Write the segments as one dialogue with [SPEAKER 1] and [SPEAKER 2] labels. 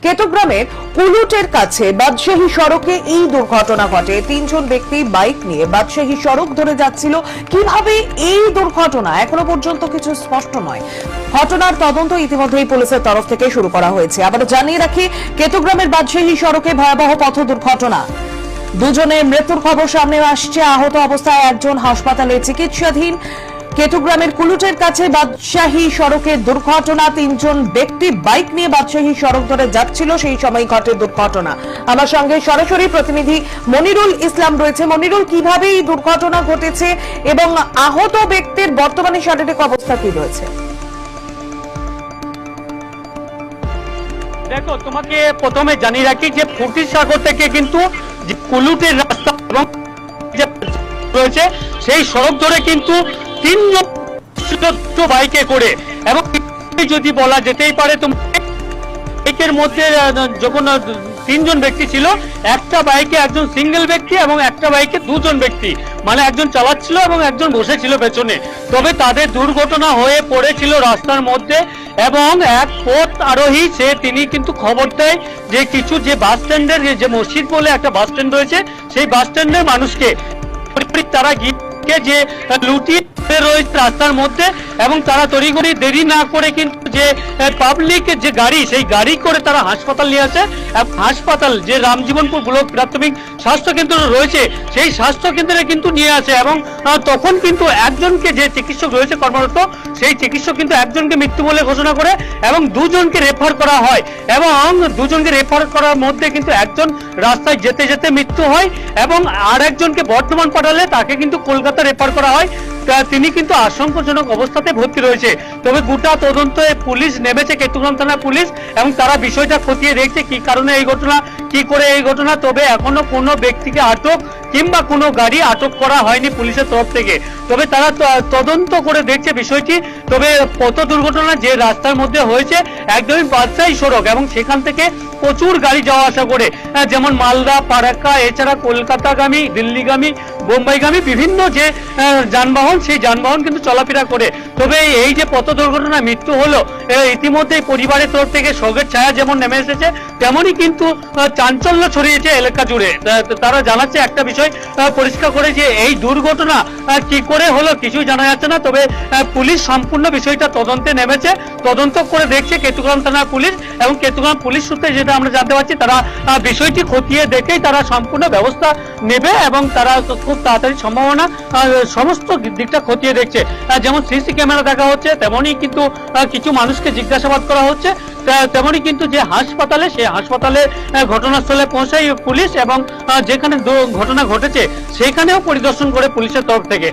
[SPEAKER 1] কেতুগ্রামের কুলুটের কাছে বাদশাহী সড়কে এই দুর্ঘটনা ঘটে। 3 জন ব্যক্তি বাইক নিয়ে বাদশাহী সড়ক ধরে যাচ্ছিল। কিভাবে এই দুর্ঘটনা এখনো পর্যন্ত কিছু স্পষ্ট নয়। ঘটনার তদন্ত ইতিমধ্যেই পুলিশের তরফ থেকে শুরু করা হয়েছে। আবার জানিয়ে রাখি, কেতুগ্রামের বাদশাহী সড়কে ভয়াবহ পথ দুর্ঘটনা, দুজনের মৃত্যুর খবর সামনে আসছে। আহত অবস্থায় একজন হাসপাতালে চিকিৎসাধীন। কেতুগ্রামের কুলুটের কাছে বাদশাহী সড়কে দুর্ঘটনা। 3 জন ব্যক্তি বাইক নিয়ে বাদশাহী সড়ক ধরে যাচ্ছিল, সেই সময় ঘটে দুর্ঘটনা। আমার সঙ্গে সরাসরি প্রতিনিধি মনিরুল ইসলাম রয়েছে। মনিরুল, কিভাবে এই দুর্ঘটনা ঘটেছে এবং আহত ব্যক্তির বর্তমানে শারীরিক অবস্থা কি রয়েছে?
[SPEAKER 2] দেখো, তোমাকে প্রথমে জানিয়ে রাখি যে ফুটিসাগর থেকে কিন্তু কুলুটের রাস্তা এবং রয়েছে সেই সড়ক ধরে কিন্তু 3 জন বাইকে করে, এবং যদি বলা যেতেই পারে বাইকের মধ্যে যখন 3 জন ব্যক্তি ছিল, একটা বাইকে একজন সিঙ্গেল ব্যক্তি এবং একটা বাইকে 2 জন ব্যক্তি, মানে একজন চালাচ্ছিল এবং একজন বসেছিল পেছনে। তবে তাদের দুর্ঘটনা হয়ে পড়েছিল রাস্তার মধ্যে, এবং এক পথ আরোহী তিনি কিন্তু খবর দেয় যে কিছু যে বাস স্ট্যান্ডের যে মসজিদ বলে একটা বাস স্ট্যান্ড রয়েছে, সেই বাস স্ট্যান্ডের মানুষকে তারা গিয়ে যে লুটিয়ে রয়েছে রাস্তার মধ্যে, এবং তারা তড়িঘড়ি দেরি না করে কিন্তু যে পাবলিক যে গাড়ি, সেই গাড়ি করে তারা হাসপাতাল নিয়ে আসে। হাসপাতাল যে রামজীবনপুর ব্লক প্রাথমিক স্বাস্থ্য কেন্দ্র রয়েছে, সেই স্বাস্থ্য কেন্দ্রে কিন্তু নিয়ে আসে, এবং তখন কিন্তু একজনকে, যে চিকিৎসক রয়েছে কর্মরত, সেই চিকিৎসক কিন্তু একজনকে মৃত্যু বলে ঘোষণা করে এবং 2 জনকে রেফার করা হয়, এবং 2 জনকে রেফার করার মধ্যে কিন্তু একজন রাস্তায় যেতে যেতে মৃত্যু হয়, এবং আর একজনকে বর্ধমান পাঠালে তাকে কিন্তু কলকাতা রেফার করা হয়। তিনি কিন্তু আশঙ্কাজনক অবস্থাতে ভর্তি রয়েছে। তবে গোটা তদন্তে পুলিশ নেমেছে, কেতুগ্রাম থানা পুলিশ, এবং তারা বিষয়টা খতিয়ে দেখছে কি কারণে এই ঘটনা, কি করে এই ঘটনা। তবে এখনো কোনো ব্যক্তিকে আটক কিংবা কোনো গাড়ি আটক করা হয়নি পুলিশের তরফ থেকে। তবে তারা তদন্ত করে দেখছে বিষয়টি। তবে পথ দুর্ঘটনা যে রাস্তার মধ্যে হয়েছে একদমই বাদশাহী সড়ক, এবং সেখান থেকে প্রচুর গাড়ি যাওয়া আসা করে, যেমন মালদা, ফারাক্কা, এছাড়া কলকাতাগামী, দিল্লিগামী, বোম্বাইগামী বিভিন্ন যে যানবাহন, সেই যানবাহন কিন্তু চলাফেরা করে। তবে এই যে পথ দুর্ঘটনায় মৃত্যু হলো, ইতিমধ্যেই পরিবারের তরফ থেকে শোকের ছায়া যেমন নেমে এসেছে, তেমনই কিন্তু চাঞ্চল্য ছড়িয়েছে এলাকা জুড়ে। তারা জানাচ্ছে একটা বিষয় পরিষ্কার করে যে এই দুর্ঘটনা কি করে হলো কিছুই জানা যাচ্ছে না। তবে পুলিশ সম্পূর্ণ বিষয়টা তদন্তে নেমেছে, তদন্ত করে দেখছে কেতুগ্রাম থানার পুলিশ, এবং কেতুগ্রাম পুলিশ সূত্রে যেটা আমরা জানতে পারছি, তারা বিষয়টি খতিয়ে দেখেই তারা সম্পূর্ণ ব্যবস্থা নেবে, এবং তারা খুব তাড়াতাড়ি সম্ভাবনা সমস্ত দিকটা খতিয়ে দেখছে। যেমন সিসি ক্যামেরা দেখা হচ্ছে, তেমনই কিন্তু কিছু মানুষকে জিজ্ঞাসাবাদ করা হচ্ছে, তেমনই কিন্তু যে হাসপাতালে, সেই হাসপাতালে ঘটনাস্থলে পৌঁছায় পুলিশ, এবং যেখানে ঘটনা ঘটেছে সেখানেও পরিদর্শন করে পুলিশের তরফ থেকে।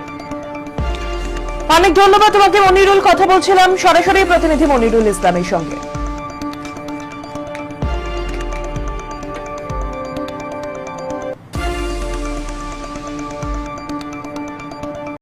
[SPEAKER 1] অনেক ধন্যবাদ তোমাকে মনিরুল। কথা বলছিলাম সরাসরি প্রতিনিধি মনিরুল ইসলামের সঙ্গে।